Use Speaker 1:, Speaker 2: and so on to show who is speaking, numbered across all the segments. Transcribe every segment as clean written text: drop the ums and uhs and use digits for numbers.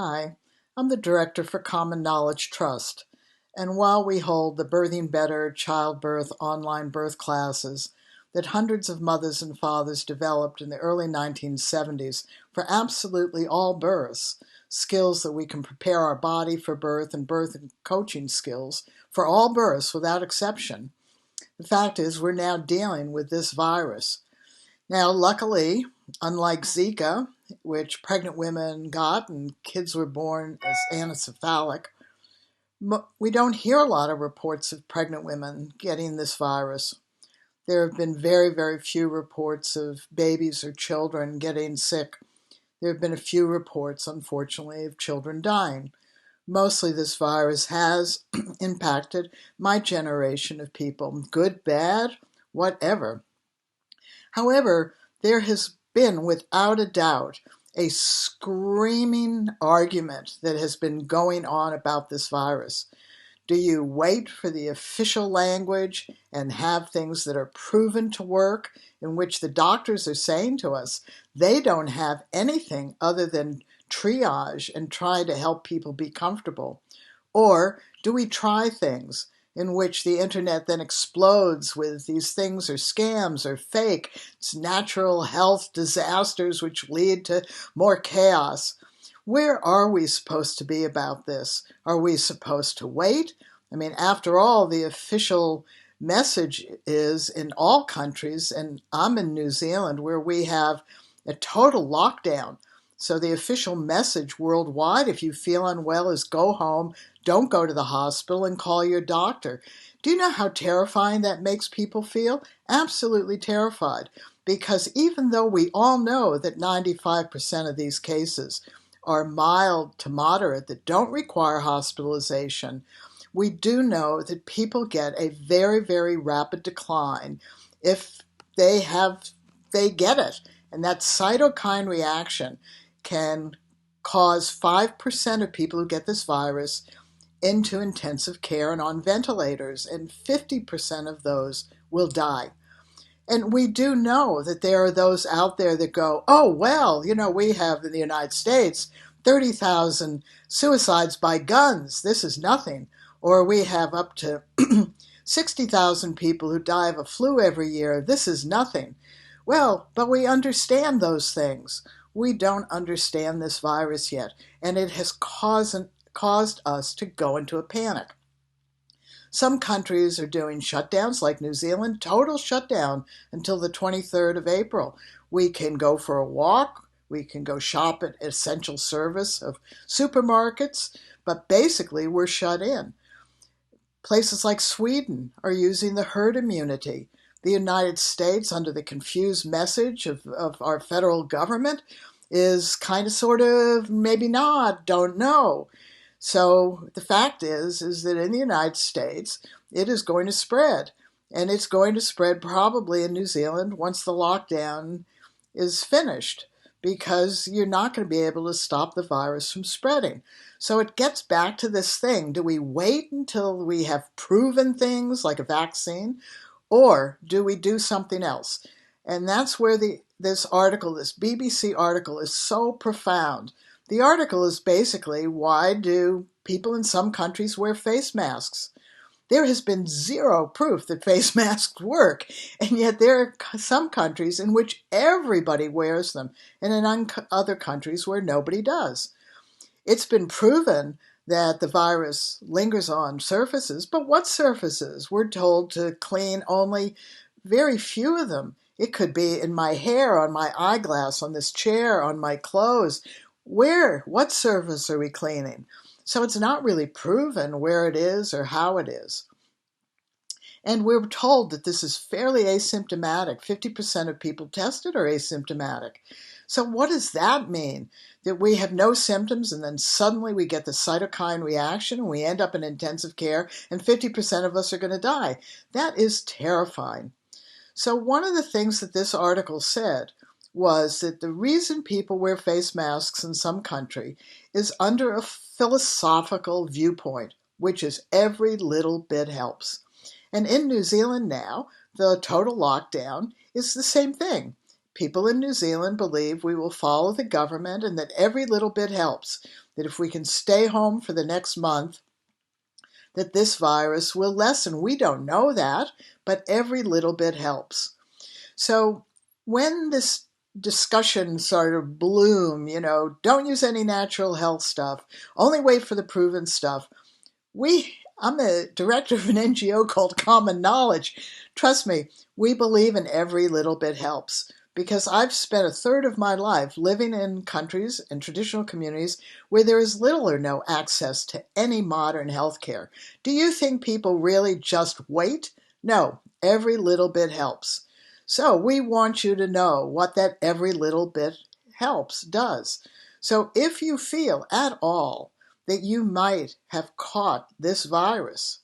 Speaker 1: Hi, I'm the Director for Common Knowledge Trust, and while we hold the Birthing Better Childbirth online birth classes that hundreds of mothers and fathers developed in the early 1970s for absolutely all births, skills that we can prepare our body for birth and birth and coaching skills for all births without exception, the fact is we're now dealing with this virus. Now, luckily, unlike Zika, which pregnant women got and kids were born as anencephalic, we don't hear a lot of reports of pregnant women getting this virus. There have been very, very few reports of babies or children getting sick. There have been a few reports, unfortunately, of children dying. Mostly this virus has impacted my generation of people, good, bad, whatever. However, there has been, without a doubt, a screaming argument that has been going on about this virus. Do you wait for the official language and have things that are proven to work, in which the doctors are saying to us they don't have anything other than triage and try to help people be comfortable? Or do we try things in which the internet then explodes with these things are scams or fake, it's natural health disasters which lead to more chaos? Where are we supposed to be about this? Are we supposed to wait? I mean, after all, the official message is in all countries, and I'm in New Zealand where we have a total lockdown. So the official message worldwide, if you feel unwell, is go home, don't go to the hospital, and call your doctor. Do you know how terrifying that makes people feel? Absolutely terrified. Because even though we all know that 95% of these cases are mild to moderate that don't require hospitalization, we do know that people get a very, very rapid decline if they get it. And that cytokine reaction can cause 5% of people who get this virus into intensive care and on ventilators, and 50% of those will die. And we do know that there are those out there that go, oh, well, we have in the United States 30,000 suicides by guns. This is nothing. Or we have up to 60,000 people who die of a flu every year. This is nothing. Well, but we understand those things. We don't understand this virus yet, and it has caused us to go into a panic. Some countries are doing shutdowns, like New Zealand, total shutdown until the 23rd of April. We can go for a walk, we can go shop at essential service of supermarkets, but basically we're shut in. Places like Sweden are using the herd immunity. The United States, under the confused message of our federal government, is kind of sort of maybe not, don't know. So the fact is that in the United States, it is going to spread. And it's going to spread probably in New Zealand once the lockdown is finished, because you're not going to be able to stop the virus from spreading. So it gets back to this thing. Do we wait until we have proven things like a vaccine, or do we do something else? And that's where this BBC article is so profound. The article is basically, why do people in some countries wear face masks? There has been zero proof that face masks work, and yet there are some countries in which everybody wears them, and in other countries where nobody does. It's been proven that the virus lingers on surfaces, but what surfaces? We're told to clean only very few of them. It could be in my hair, on my eyeglass, on this chair, on my clothes. Where? What surface are we cleaning? So it's not really proven where it is or how it is. And we're told that this is fairly asymptomatic. 50% of people tested are asymptomatic. So what does that mean? That we have no symptoms and then suddenly we get the cytokine reaction and we end up in intensive care and 50% of us are going to die. That is terrifying. So one of the things that this article said was that the reason people wear face masks in some country is under a philosophical viewpoint, which is every little bit helps. And in New Zealand now, the total lockdown is the same thing. People in New Zealand believe we will follow the government and that every little bit helps, that if we can stay home for the next month, that this virus will lessen. We don't know that, but every little bit helps. So when this discussion sort of bloom, don't use any natural health stuff, only wait for the proven stuff. I'm the director of an NGO called Common Knowledge. Trust me, we believe in every little bit helps because I've spent a third of my life living in countries and traditional communities where there is little or no access to any modern health care. Do you think people really just wait? No, every little bit helps. So we want you to know what that every little bit helps does. So if you feel at all that you might have caught this virus,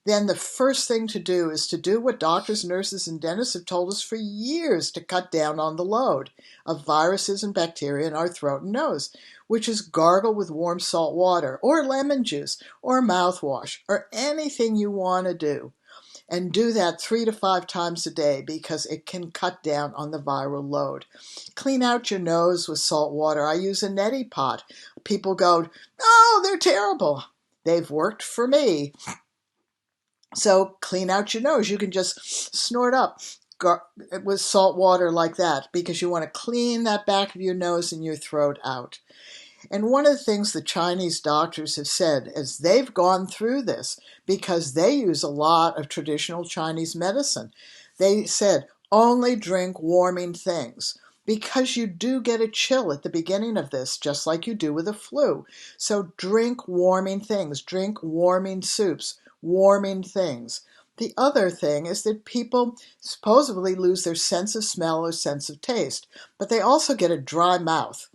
Speaker 1: then the first thing to do is to do what doctors, nurses, and dentists have told us for years to cut down on the load of viruses and bacteria in our throat and nose, which is gargle with warm salt water or lemon juice or mouthwash or anything you want to do. And do that 3 to 5 times a day because it can cut down on the viral load. Clean out your nose with salt water. I use a neti pot. People go, oh, they're terrible. They've worked for me. So clean out your nose. You can just snort up with salt water like that because you want to clean that back of your nose and your throat out. And one of the things the Chinese doctors have said as they've gone through this, because they use a lot of traditional Chinese medicine, they said, only drink warming things. Because you do get a chill at the beginning of this, just like you do with a flu. So drink warming things, drink warming soups, warming things. The other thing is that people supposedly lose their sense of smell or sense of taste, but they also get a dry mouth.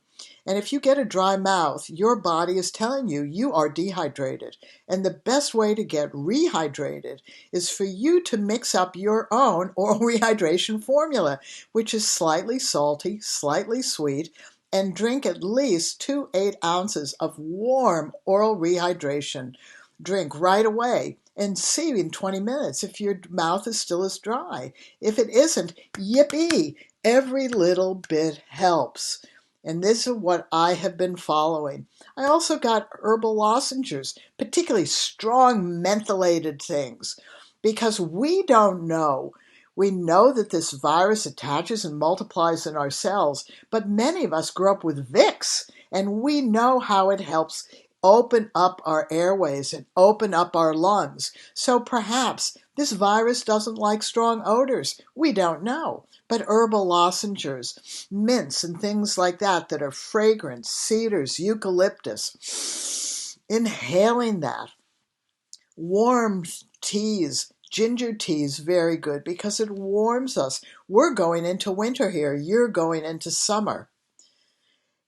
Speaker 1: And if you get a dry mouth, your body is telling you you are dehydrated. And the best way to get rehydrated is for you to mix up your own oral rehydration formula, which is slightly salty, slightly sweet, and drink at least 2 8-ounces of warm oral rehydration. Drink right away and see in 20 minutes if your mouth is still as dry. If it isn't, yippee! Every little bit helps. And this is what I have been following. I also got herbal lozenges, particularly strong mentholated things, because we don't know. We know that this virus attaches and multiplies in our cells, but many of us grew up with Vicks, and we know how it helps open up our airways and open up our lungs. So perhaps this virus doesn't like strong odors. We don't know. But herbal lozenges, mints, and things like that are fragrant, cedars, eucalyptus, inhaling that. Warm teas, ginger tea is very good because it warms us. We're going into winter here. You're going into summer.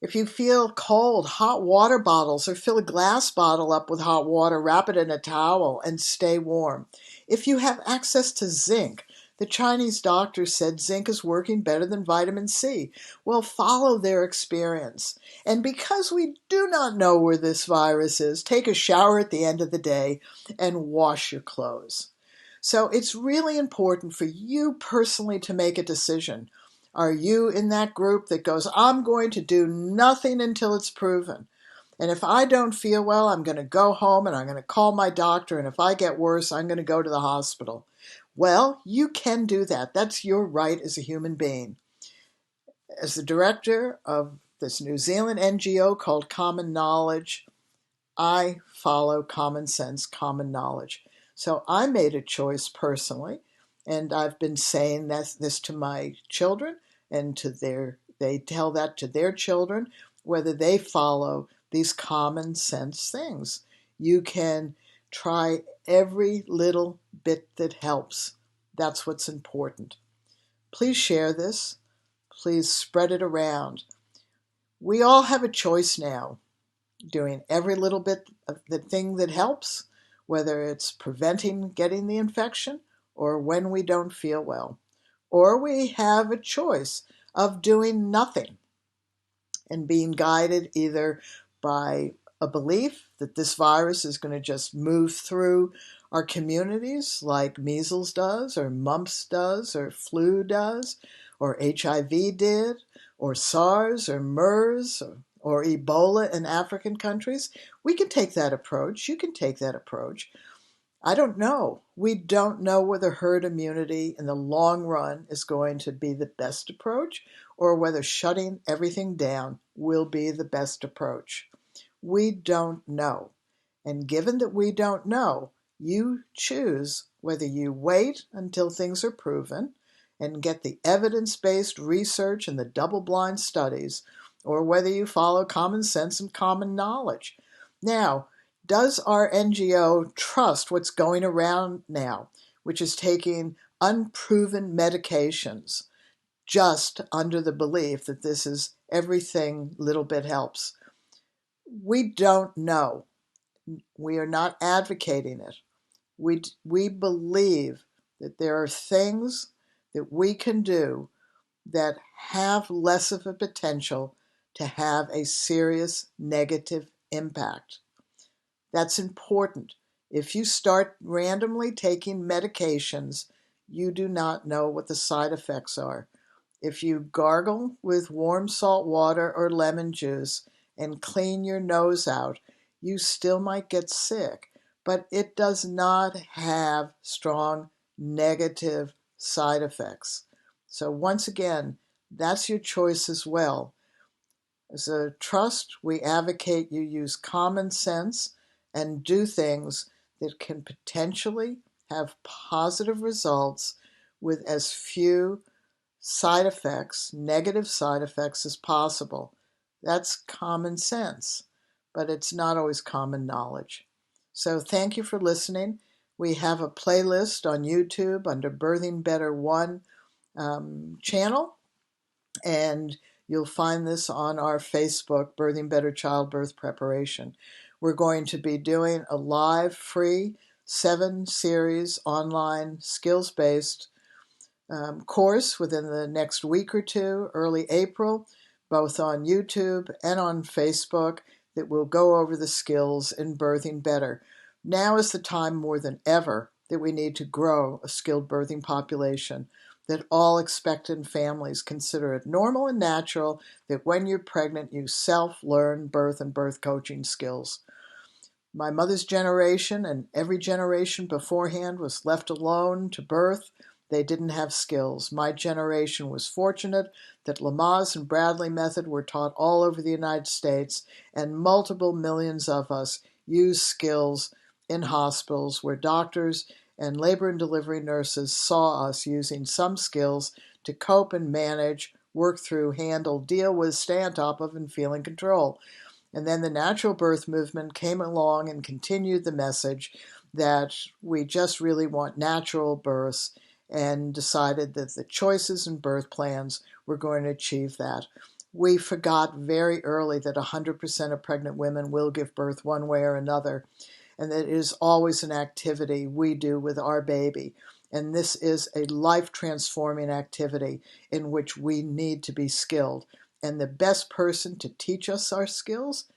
Speaker 1: If you feel cold, hot water bottles or fill a glass bottle up with hot water, wrap it in a towel and stay warm. If you have access to zinc, the Chinese doctor said zinc is working better than vitamin C. Well, follow their experience. And because we do not know where this virus is, take a shower at the end of the day and wash your clothes. So it's really important for you personally to make a decision. Are you in that group that goes, I'm going to do nothing until it's proven? And if I don't feel well, I'm going to go home and I'm going to call my doctor. And if I get worse, I'm going to go to the hospital. Well, you can do that. That's your right as a human being. As the director of this New Zealand NGO called Common Knowledge, I follow common sense, common knowledge. So I made a choice personally, and I've been saying this to my children and they tell that to their children, whether they follow these common sense things. You can try every little bit that helps. That's what's important. Please share this. Please spread it around. We all have a choice now, doing every little bit of the thing that helps, whether it's preventing getting the infection or when we don't feel well. Or we have a choice of doing nothing and being guided either by a belief that this virus is going to just move through our communities like measles does or mumps does or flu does, or HIV did, or SARS, or MERS, or Ebola in African countries. We can take that approach. You can take that approach. I don't know. We don't know whether herd immunity in the long run is going to be the best approach or whether shutting everything down will be the best approach. We don't know. And given that we don't know, you choose whether you wait until things are proven and get the evidence-based research and the double-blind studies, or whether you follow common sense and common knowledge. Now, does our NGO trust what's going around now, which is taking unproven medications just under the belief that this is everything little bit helps? We don't know. We are not advocating it. We believe that there are things that we can do that have less of a potential to have a serious negative impact. That's important. If you start randomly taking medications, you do not know what the side effects are. If you gargle with warm salt water or lemon juice and clean your nose out, you still might get sick, but it does not have strong negative side effects. So once again, that's your choice as well. As a trust, we advocate you use common sense and do things that can potentially have positive results with as few side effects, negative side effects as possible. That's common sense, but it's not always common knowledge. So thank you for listening. We have a playlist on YouTube under Birthing Better 1 channel, and you'll find this on our Facebook, Birthing Better Childbirth Preparation. We're going to be doing a live, free, 7-series online skills-based course within the next week or two, early April, both on YouTube and on Facebook, that will go over the skills in birthing better. Now is the time more than ever that we need to grow a skilled birthing population, that all expectant families consider it normal and natural that when you're pregnant you self-learn birth and birth coaching skills. My mother's generation and every generation beforehand was left alone to birth. They didn't have skills. My generation was fortunate that Lamaze and Bradley method were taught all over the United States, and multiple millions of us use skills in hospitals where doctors and labor and delivery nurses saw us using some skills to cope and manage, work through, handle, deal with, stay on top of, and feel in control. And then the natural birth movement came along and continued the message that we just really want natural births, and decided that the choices and birth plans were going to achieve that. We forgot very early that 100% of pregnant women will give birth one way or another, and that it is always an activity we do with our baby. And this is a life-transforming activity in which we need to be skilled. And the best person to teach us our skills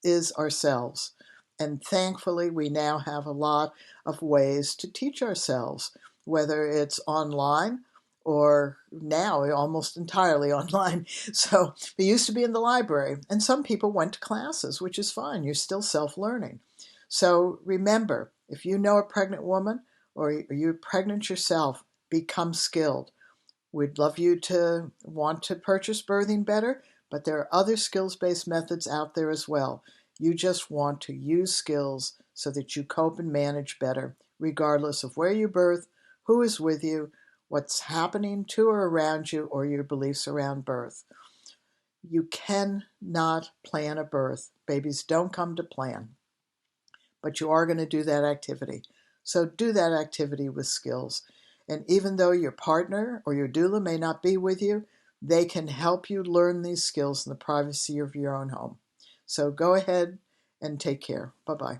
Speaker 1: is ourselves. And thankfully, we now have a lot of ways to teach ourselves, whether it's online or now almost entirely online. So we used to be in the library, and some people went to classes, which is fine. You're still self-learning. So remember, if you know a pregnant woman or you're pregnant yourself, become skilled. We'd love you to want to purchase Birthing Better, but there are other skills-based methods out there as well. You just want to use skills so that you cope and manage better, regardless of where you birth, who is with you, what's happening to or around you, or your beliefs around birth. You cannot plan a birth. Babies don't come to plan. But you are going to do that activity. So do that activity with skills. And even though your partner or your doula may not be with you, they can help you learn these skills in the privacy of your own home. So go ahead and take care. Bye-bye.